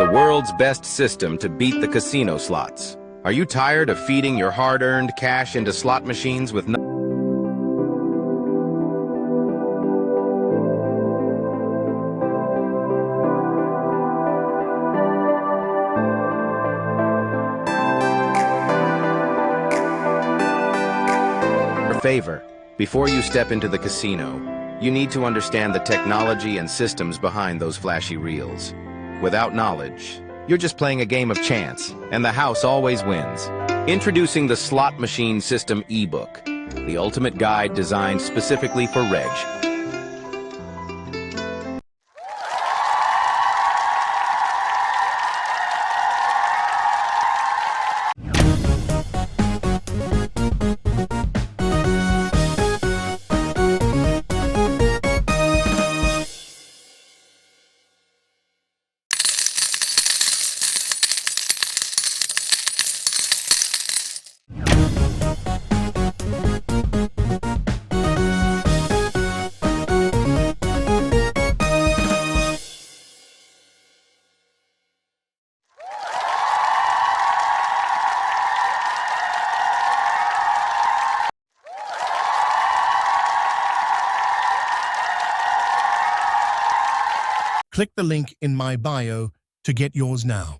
the world's best system to beat the casino slots. Are you tired of feeding your hard-earned cash into slot machines with no favor? Before you step into the casino, you need to understand the technology and systems behind those flashy reels. Without knowledge, you're just playing a game of chance, and the house always wins. Introducing the Slot Machine System ebook, the ultimate guide designed specifically for Reg. Click the link in my bio to get yours now.